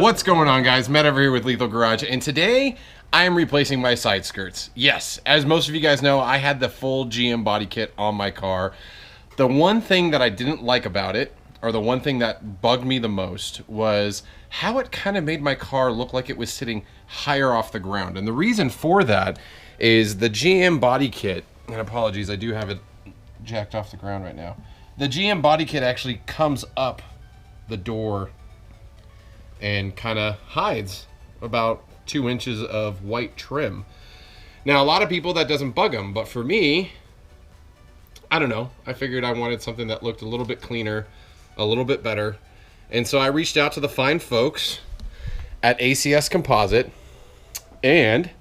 What's going on, guys? Matt over here with Lethal Garage, and today I am replacing my side skirts. Yes, as most of you guys know, I had the full GM body kit on my car. The one thing that I didn't like about it, or the one thing that bugged me the most, was how it kind of made my car look like it was sitting higher off the ground. And the reason for that is the GM body kit, and apologies, I do have it jacked off the ground right now. The GM body kit actually comes up the door and kind of hides about 2 inches of white trim. Now, a lot of people that doesn't bug them, but for me, I don't know. I figured I wanted something that looked a little bit cleaner, a little bit better. And so I reached out to the fine folks at ACS Composite, and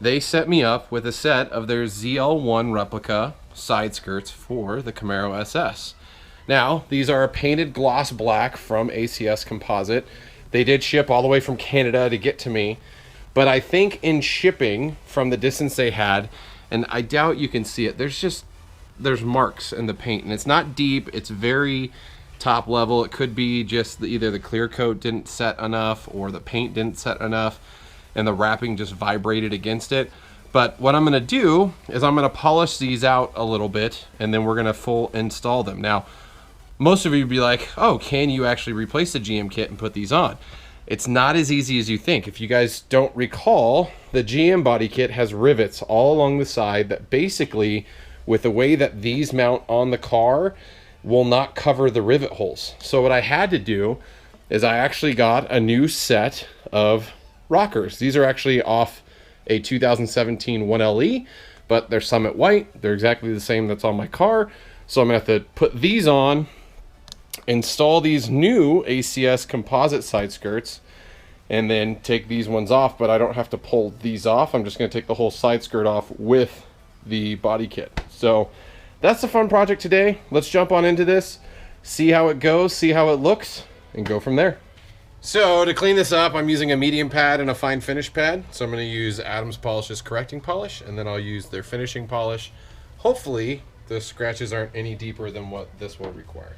they set me up with a set of their ZL1 Replica side skirts for the Camaro SS. Now, these are a painted gloss black from ACS Composite. They did ship all the way from Canada to get to me, but I think in shipping from the distance they had, and I doubt you can see it, there's marks in the paint, and it's not deep, it's very top level. It could be just either the clear coat didn't set enough or the paint didn't set enough and the wrapping just vibrated against it. But what I'm gonna do is I'm gonna polish these out a little bit, and then we're gonna full install them. Now, most of you would be like, oh, can you actually replace the GM kit and put these on? It's not as easy as you think. If you guys don't recall, the GM body kit has rivets all along the side that basically, with the way that these mount on the car, will not cover the rivet holes. So what I had to do is I actually got a new set of rockers. These are actually off a 2017 1LE, but they're Summit White. They're exactly the same that's on my car. So I'm gonna have to put these on, install these new ACS composite side skirts, and then take these ones off. But I don't have to pull these off. I'm just going to take the whole side skirt off with the body kit. So that's the fun project today. Let's jump on into this, see how it goes, see how it looks, and go from there. So to clean this up, I'm using a medium pad and a fine finish pad. So I'm going to use Adams Polish's correcting polish, and then I'll use their finishing polish. Hopefully the scratches aren't any deeper than what this will require.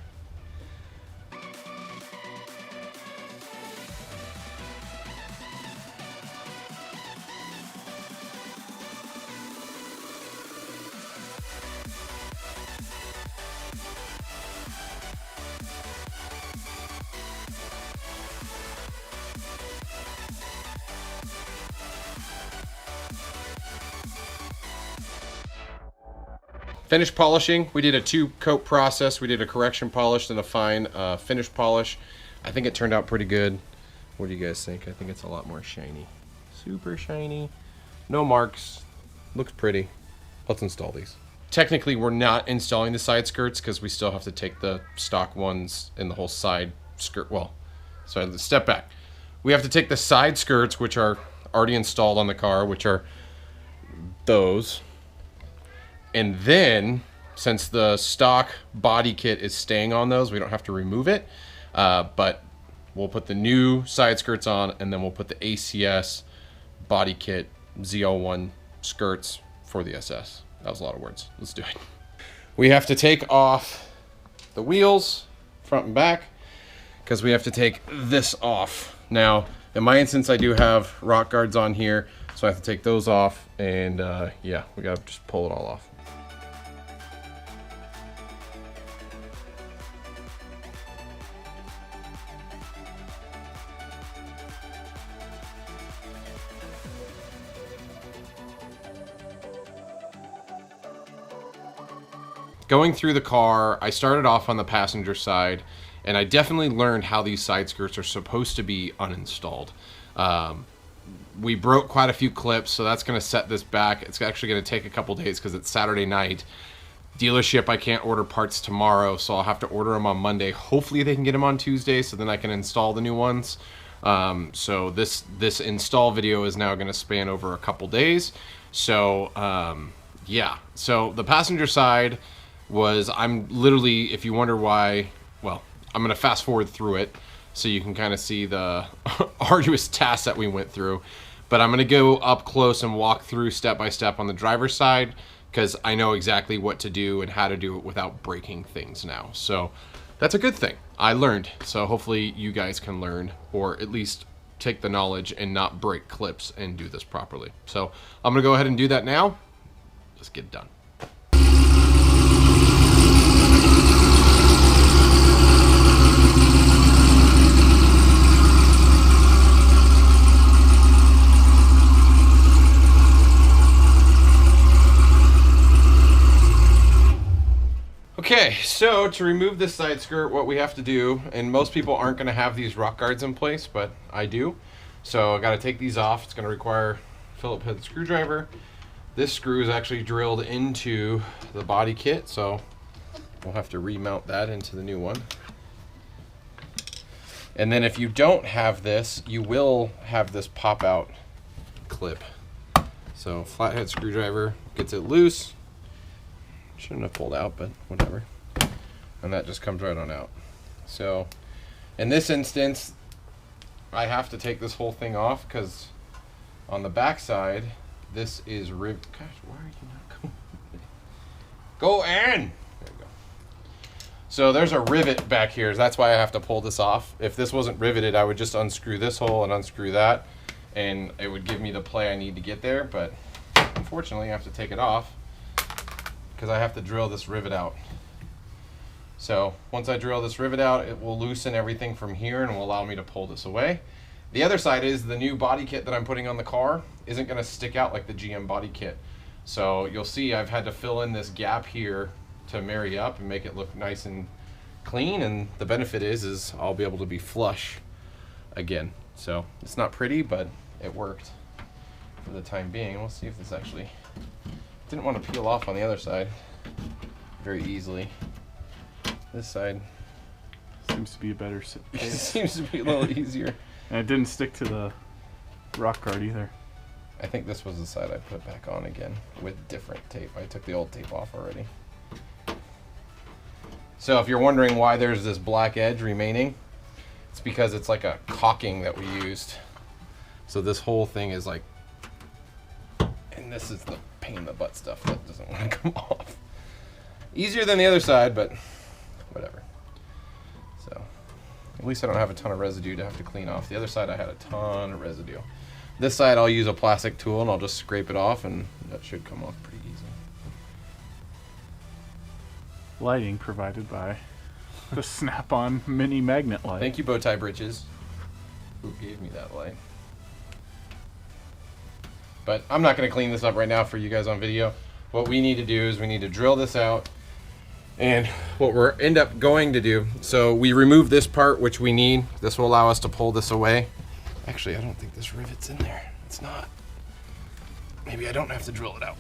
Finish polishing, we did a 2-coat process. We did a correction polish and a fine finish polish. I think it turned out pretty good. What do you guys think? I think it's a lot more shiny. Super shiny. No marks. Looks pretty. Let's install these. Technically, we're not installing the side skirts because we still have to take the stock ones and the whole side skirt. Well, so let's step back. We have to take the side skirts, which are already installed on the car, which are those. And then, since the stock body kit is staying on those, we don't have to remove it. But we'll put the new side skirts on, and then we'll put the ACS body kit ZL1 skirts for the SS. That was a lot of words. Let's do it. We have to take off the wheels, front and back, because we have to take this off. Now, in my instance, I do have rock guards on here, so I have to take those off, and yeah, we gotta just pull it all off. Going through the car, I started off on the passenger side, and I definitely learned how these side skirts are supposed to be uninstalled. We broke quite a few clips, so that's going to set this back. It's actually going to take a couple days because it's Saturday night. Dealership, I can't order parts tomorrow, so I'll have to order them on Monday. Hopefully they can get them on Tuesday, so then I can install the new ones. So this install video is now going to span over a couple days. So yeah, so the passenger side was, I'm literally, if you wonder why, well, I'm going to fast forward through it so you can kind of see the arduous task that we went through. But I'm going to go up close and walk through step by step on the driver's side, because I know exactly what to do and how to do it without breaking things now. So that's a good thing. I learned. So hopefully you guys can learn, or at least take the knowledge and not break clips and do this properly. So I'm gonna go ahead and do that now. Let's get it done. Okay, so to remove this side skirt, what we have to do, and most people aren't going to have these rock guards in place, but I do. So I got to take these off. It's going to require a Phillips head screwdriver. This screw is actually drilled into the body kit, so we'll have to remount that into the new one. And then if you don't have this, you will have this pop out clip. So flathead screwdriver gets it loose. Shouldn't have pulled out, but whatever. And that just comes right on out. So in this instance, I have to take this whole thing off because on the back side, this is Gosh, why are you not going? Go in! There you go. So there's a rivet back here. That's why I have to pull this off. If this wasn't riveted, I would just unscrew this hole and unscrew that, and it would give me the play I need to get there. But unfortunately, I have to take it off because I have to drill this rivet out. So once I drill this rivet out, it will loosen everything from here and will allow me to pull this away. The other side is the new body kit that I'm putting on the car isn't going to stick out like the GM body kit. So you'll see I've had to fill in this gap here to marry up and make it look nice and clean, and the benefit is I'll be able to be flush again. So it's not pretty, but it worked for the time being. We'll see if this actually didn't want to peel off on the other side very easily. This side seems to be a better it seems to be a little easier. And it didn't stick to the rock guard either. I think this was the side I put back on again with different tape. I took the old tape off already. So if you're wondering why there's this black edge remaining, it's because it's like a caulking that we used. So this whole thing is like, and this is the pain in the butt stuff that doesn't want to come off. Easier than the other side, but whatever. So at least I don't have a ton of residue to have to clean off. The other side I had a ton of residue. This side I'll use a plastic tool and I'll just scrape it off, and that should come off pretty easy. Lighting provided by the Snap-on mini magnet light. Thank you, Bowtie Britches, who gave me that light. But I'm not going to clean this up right now for you guys on video. What we need to do is we need to drill this out. And what we're end up going to do, so we remove this part, which we need. This will allow us to pull this away. Actually, I don't think this rivet's in there. It's not. Maybe I don't have to drill it out.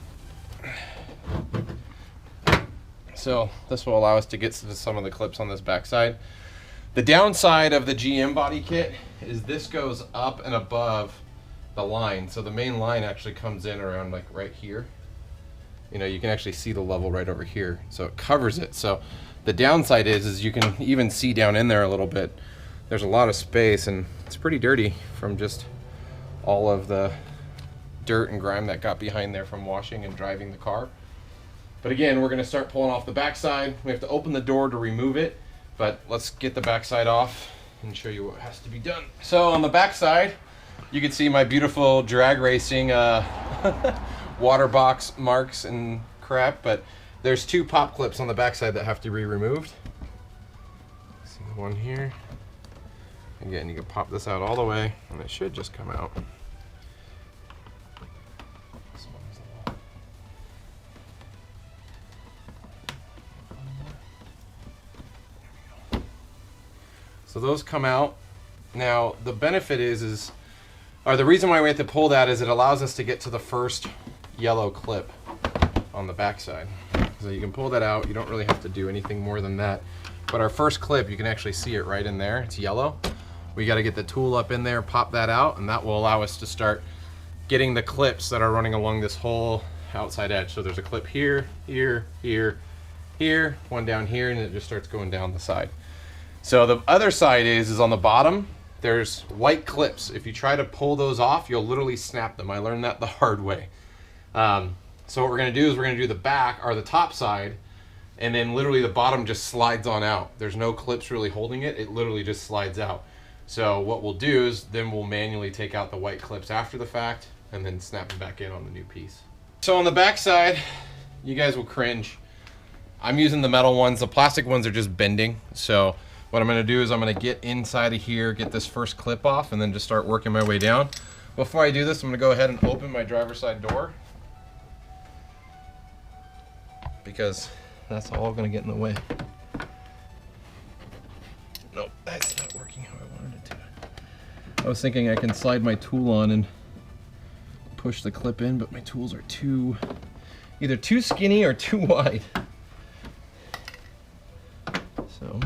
So this will allow us to get to some of the clips on this backside. The downside of the GM body kit is this goes up and above the line. So the main line actually comes in around like right here. You know, you can actually see the level right over here. So it covers it. So the downside is you can even see down in there a little bit. There's a lot of space, and it's pretty dirty from just all of the dirt and grime that got behind there from washing and driving the car. But again, we're gonna start pulling off the backside. We have to open the door to remove it, but let's get the backside off and show you what has to be done. So on the backside, you can see my beautiful drag racing water box marks and crap, but there's two pop clips on the backside that have to be removed. See the one here? Again, you can pop this out all the way, and it should just come out. This one's a little... So those come out. Now, the benefit or the reason why we have to pull that is it allows us to get to the first yellow clip on the backside. So you can pull that out. You don't really have to do anything more than that. But our first clip, you can actually see it right in there. It's yellow. We got to get the tool up in there, pop that out, and that will allow us to start getting the clips that are running along this whole outside edge. So there's a clip here, here, here, here, one down here, and it just starts going down the side. So the other side is on the bottom. There's white clips. If you try to pull those off, you'll literally snap them. I learned that the hard way. So what we're going to do is we're going to do the back or the top side, and then literally the bottom just slides on out. There's no clips really holding it. It literally just slides out. So what we'll do is then we'll manually take out the white clips after the fact and then snap them back in on the new piece. So on the back side, you guys will cringe. I'm using the metal ones. The plastic ones are just bending. So what I'm gonna do is I'm gonna get inside of here, get this first clip off, and then just start working my way down. Before I do this, I'm gonna go ahead and open my driver's side door, because that's all gonna get in the way. Nope, that's not working how I wanted it to. I was thinking I can slide my tool on and push the clip in, but my tools are either too skinny or too wide. So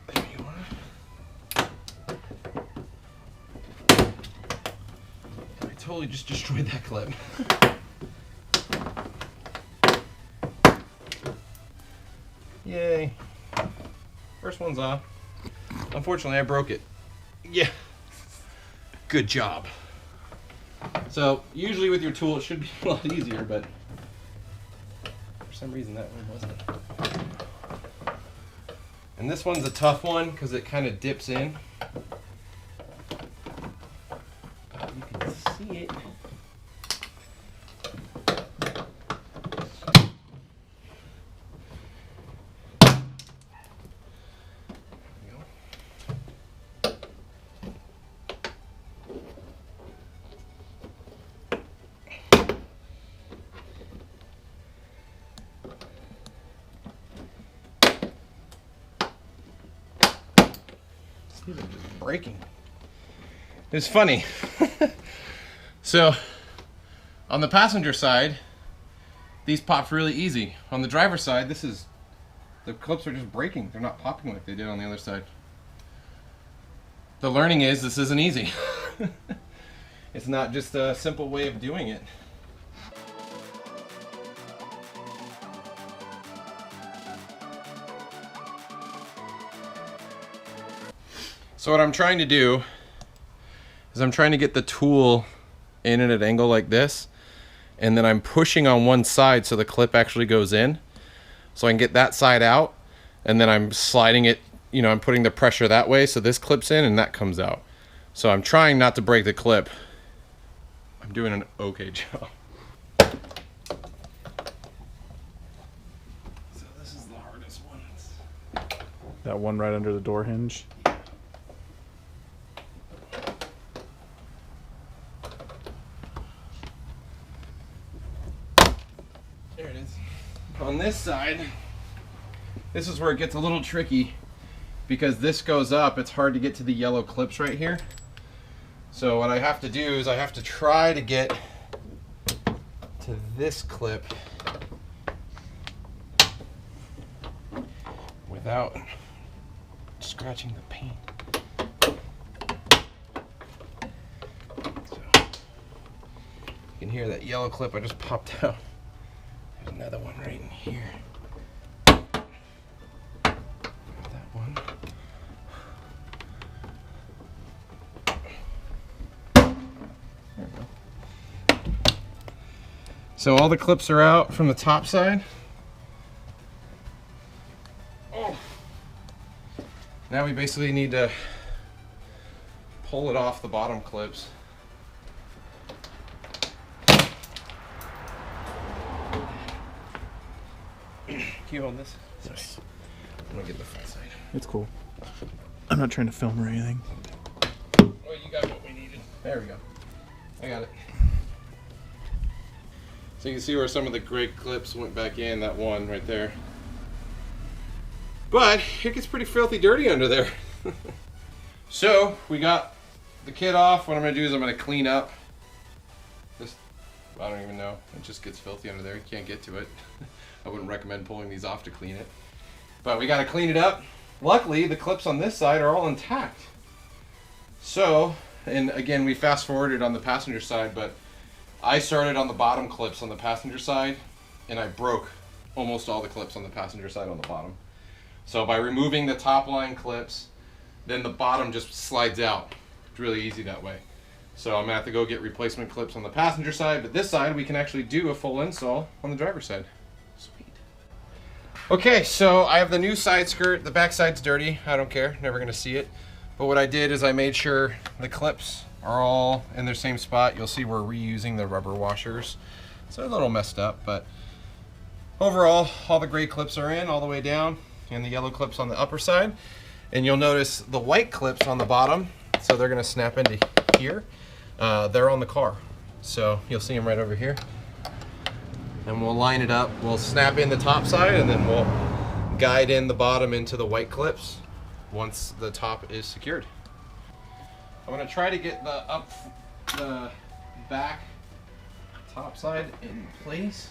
there you are. I totally just destroyed that clip. Yay. First one's off. Unfortunately, I broke it. Yeah. Good job. So, usually with your tool, it should be a lot easier, but for some reason that one wasn't. And this one's a tough one because it kind of dips in. You can see it. These are just breaking. It's funny. So, on the passenger side, these popped really easy. On the driver's side, the clips are just breaking. They're not popping like they did on the other side. The learning is this isn't easy. It's not just a simple way of doing it. So what I'm trying to do is I'm trying to get the tool in at an angle like this, and then I'm pushing on one side so the clip actually goes in, so I can get that side out, and then I'm sliding it, you know, I'm putting the pressure that way so this clips in and that comes out. So I'm trying not to break the clip. I'm doing an okay job. So this is the hardest one. That one right under the door hinge. There it is. On this side, this is where it gets a little tricky because this goes up. It's hard to get to the yellow clips right here. So what I have to do is I have to try to get to this clip without scratching the paint. So you can hear that yellow clip I just popped out. There's another one right in here. That one. There we go. So all the clips are out from the top side. Oh. Now we basically need to pull it off the bottom clips. Can you hold this? Yes. I'm gonna get the front side. It's cool. I'm not trying to film or anything. Well, you got what we needed. There we go. I got it. So you can see where some of the gray clips went back in, that one right there. But it gets pretty filthy dirty under there. So we got the kit off. What I'm gonna do is I'm gonna clean up this. I don't even know. It just gets filthy under there. You can't get to it. I wouldn't recommend pulling these off to clean it. But we gotta clean it up. Luckily, the clips on this side are all intact. So, and again, we fast forwarded on the passenger side, but I started on the bottom clips on the passenger side, and I broke almost all the clips on the passenger side on the bottom. So by removing the top line clips, then the bottom just slides out. It's really easy that way. So I'm gonna have to go get replacement clips on the passenger side, but this side we can actually do a full install on the driver's side. Sweet. Okay, so I have the new side skirt. The back side's dirty. I don't care, never gonna see it. But what I did is I made sure the clips are all in their same spot. You'll see we're reusing the rubber washers. So they're a little messed up, but overall, all the gray clips are in all the way down and the yellow clips on the upper side. And you'll notice the white clips on the bottom, so they're gonna snap into here. They're on the car. So you'll see them right over here. And we'll line it up. We'll snap in the top side and then we'll guide in the bottom into the white clips once the top is secured. I'm gonna try to get the back top side in place.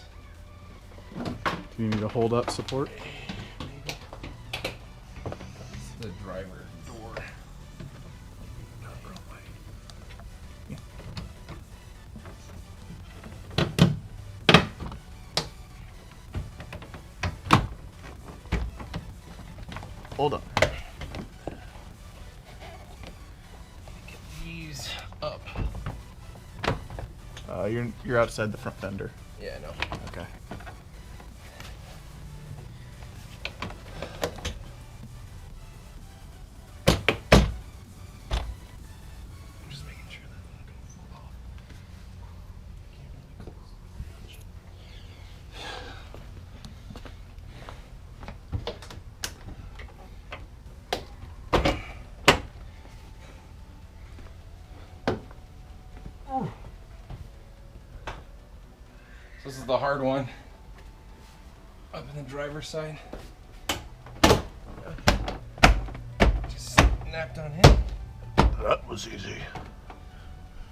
Do you need a hold up support? Maybe. The driver door. Hold up. Get these up. You're outside the front fender. Yeah, I know. Okay. Just making sure that one can fall off. This is the hard one. Up in the driver's side. Just snapped on him. That was easy.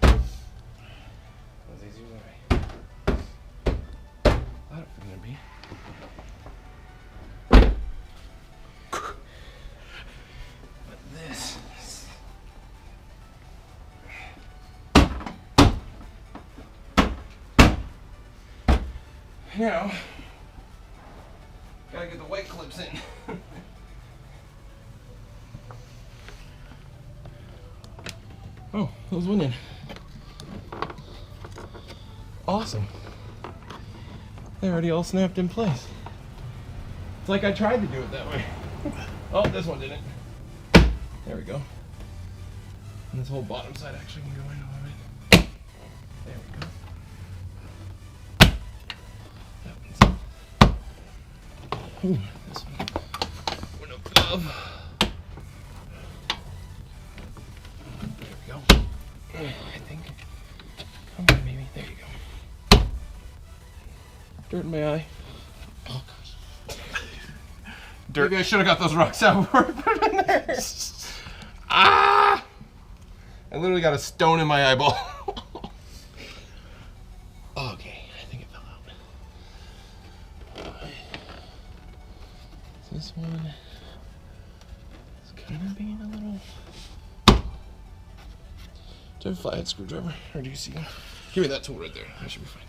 That was easy as I thought it was gonna be. But this. You know, gotta get the white clips in. Oh, those went in. Awesome. They already all snapped in place. It's like I tried to do it that way. Oh, this one didn't. There we go. And this whole bottom side actually can go in a little bit. There we go. Ooh, this one went above. There we go. I think. Come on, baby. There you go. Dirt in my eye. Oh gosh. Dirt. Maybe I should have got those rocks out before I put them in there. Ah! I literally got a stone in my eyeball. Okay, I think it fell out. This one is kind of being a little. Do I have a flathead screwdriver? Or do you see? Give me that tool right there. That should be fine.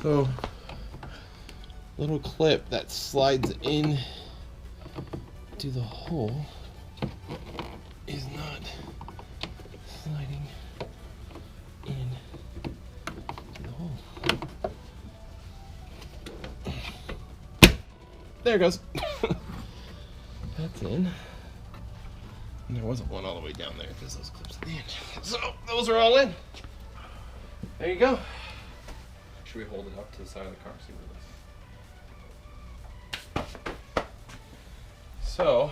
So, little clip that slides in to the hole is not sliding in to the hole. There it goes. That's in. And there wasn't one all the way down there because those clips at the end. So those are all in. There you go. Should we hold it up to the side of the car? See what it is. So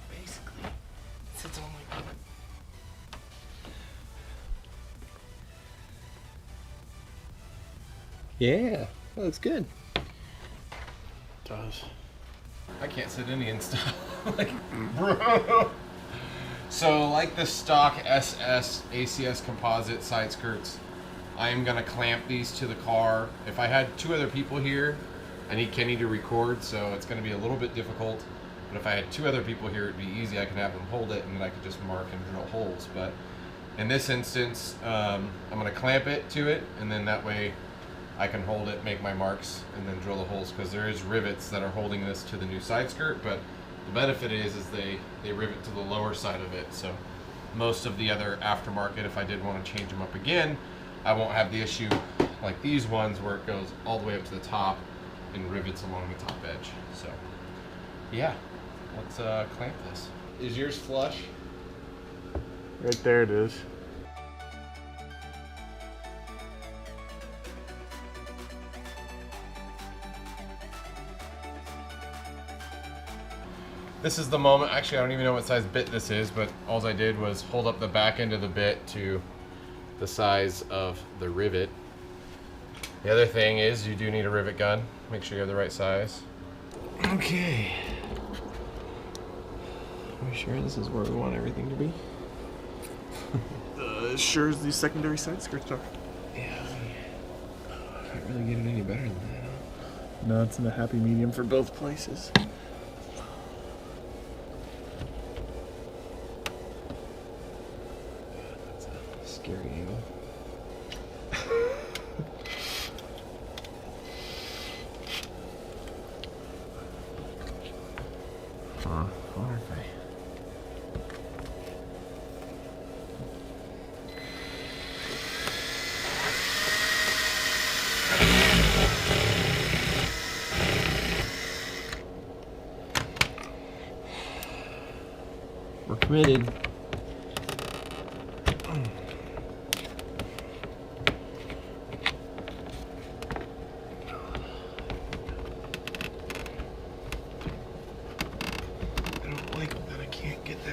basically it sits on like that. Yeah, that looks good. It does. I can't sit Indian style. Like, bro. So, like the stock SS ACS Composite side skirts, I am gonna clamp these to the car. If I had two other people here, I need Kenny to record, so it's gonna be a little bit difficult. But if I had two other people here, it'd be easy. I could have them hold it, and then I could just mark and drill holes. But in this instance, I'm gonna clamp it to it, and then that way I can hold it, make my marks, and then drill the holes, because there is rivets that are holding this to the new side skirt, but the benefit is they rivet to the lower side of it. So most of the other aftermarket, if I did want to change them up again, I won't have the issue like these ones where it goes all the way up to the top and rivets along the top edge. So yeah, let's clamp this. Is yours flush? Right there it is. This is the moment. Actually, I don't even know what size bit this is, but all I did was hold up the back end of the bit to the size of the rivet. The other thing is you do need a rivet gun. Make sure you have the right size. Okay. Are we sure this is where we want everything to be? As sure as these secondary side skirts are. Yeah, I can't really get it any better than that. Huh? No, it's in a happy medium for both places. Scary angle. Huh, I wonder if we're committed.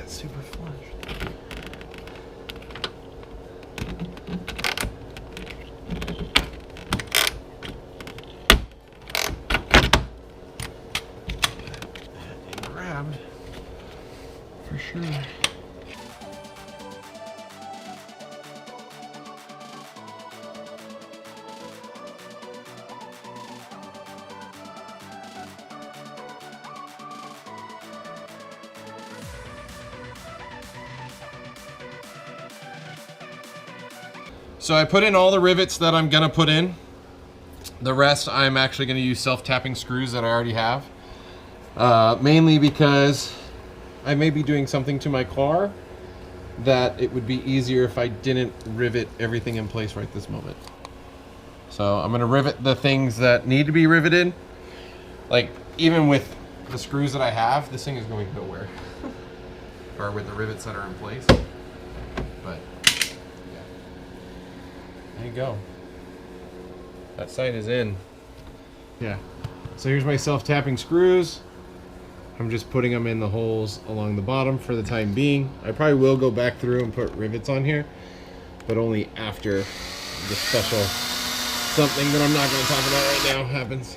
Super flush. It grabbed for sure. So I put in all the rivets that I'm gonna put in. The rest I'm actually gonna use self-tapping screws that I already have. Mainly because I may be doing something to my car that it would be easier if I didn't rivet everything in place right this moment. So I'm gonna rivet the things that need to be riveted. Like even with the screws that I have, this thing is going nowhere. Or with the rivets that are in place. But there you go. That sight is in. Yeah. So here's my self-tapping screws. I'm just putting them in the holes along the bottom for the time being. I probably will go back through and put rivets on here, but only after the special something that I'm not going to talk about right now happens.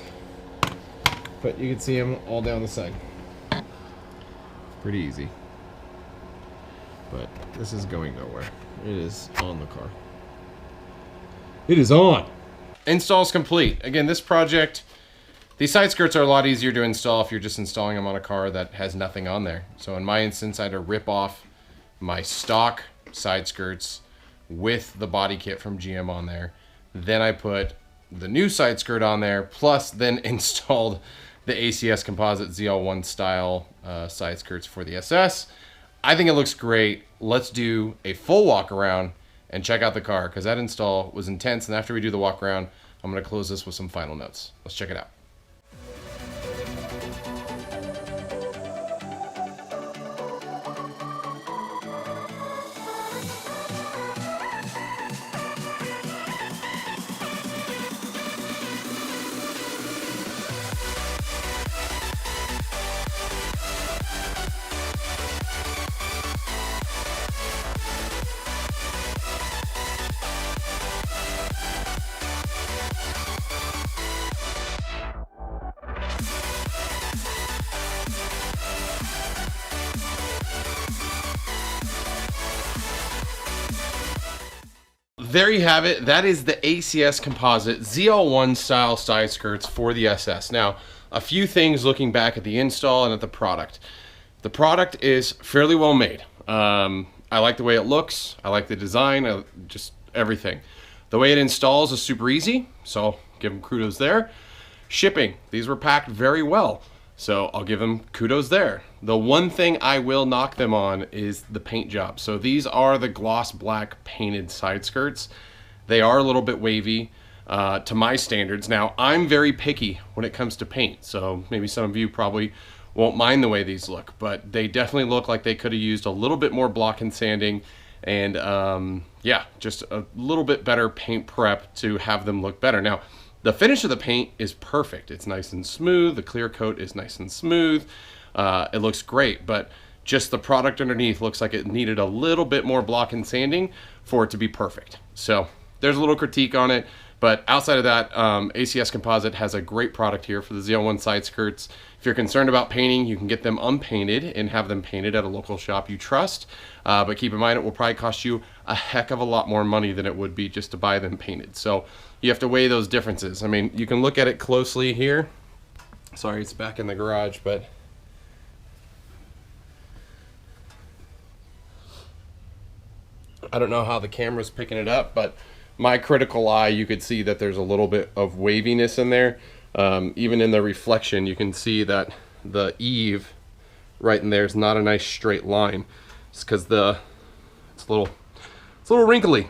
But you can see them all down the side. Pretty easy. But this is going nowhere. It is on the car. It is on. Install's complete. Again, this project, these side skirts are a lot easier to install if you're just installing them on a car that has nothing on there. So in my instance, I had to rip off my stock side skirts with the body kit from GM on there. Then I put the new side skirt on there, plus then installed the ACS Composites ZL1 style side skirts for the SS. I think it looks great. Let's do a full walk around and check out the car, because that install was intense. And after we do the walk around, I'm gonna close this with some final notes. Let's check it out. There you have it. That is the ACS Composite ZL1 style side skirts for the SS. Now, a few things looking back at the install and at the product. The product is fairly well made. I like the way it looks. I like the design, just everything. The way it installs is super easy, so give them kudos there. Shipping, these were packed very well, so I'll give them kudos there. The one thing I will knock them on is the paint job. So these are the gloss black painted side skirts. They are a little bit wavy to my standards. Now, I'm very picky when it comes to paint, so maybe some of you probably won't mind the way these look, but they definitely look like they could have used a little bit more block and sanding, and yeah, just a little bit better paint prep to have them look better. Now, the finish of the paint is perfect. It's nice and smooth. The clear coat is nice and smooth. It looks great, but just the product underneath looks like it needed a little bit more block and sanding for it to be perfect. So there's a little critique on it, but outside of that, ACS Composite has a great product here for the ZL1 side skirts. If you're concerned about painting, you can get them unpainted and have them painted at a local shop you trust. But keep in mind, it will probably cost you a heck of a lot more money than it would be just to buy them painted. So you have to weigh those differences. I mean, you can look at it closely here. Sorry, it's back in the garage, but I don't know how the camera's picking it up, but my critical eye, you could see that there's a little bit of waviness in there. Even in the reflection, you can see that the eave right in there is not a nice straight line. It's because it's a little wrinkly.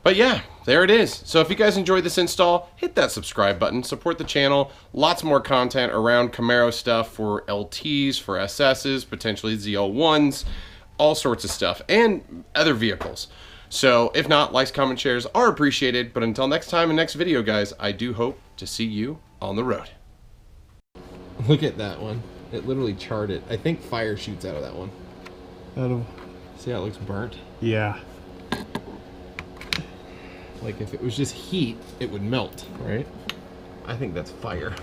But yeah, there it is. So if you guys enjoyed this install, hit that subscribe button, support the channel. Lots more content around Camaro stuff for LTs, for SSs, potentially ZL1s, all sorts of stuff, and other vehicles. So if not, likes, comments, shares are appreciated. But until next time and next video, guys, I do hope to see you on the road. Look at that one. It literally charred it. I think fire shoots out of that one. See how it looks burnt? Yeah. Like if it was just heat, it would melt, right? I think that's fire.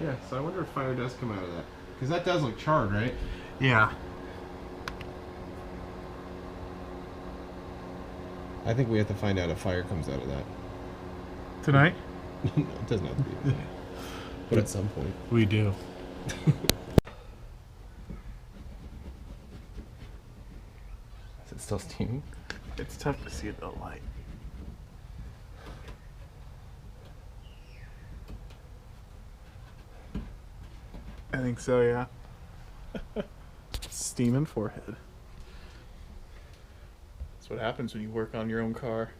Yeah, so I wonder if fire does come out of that. Because that does look charred, right? Yeah. I think we have to find out if fire comes out of that. Tonight? No, it doesn't have to be tonight. But at some point. We do. Is it still steaming? It's tough to see the light. I think so, yeah. Steaming forehead. That's what happens when you work on your own car.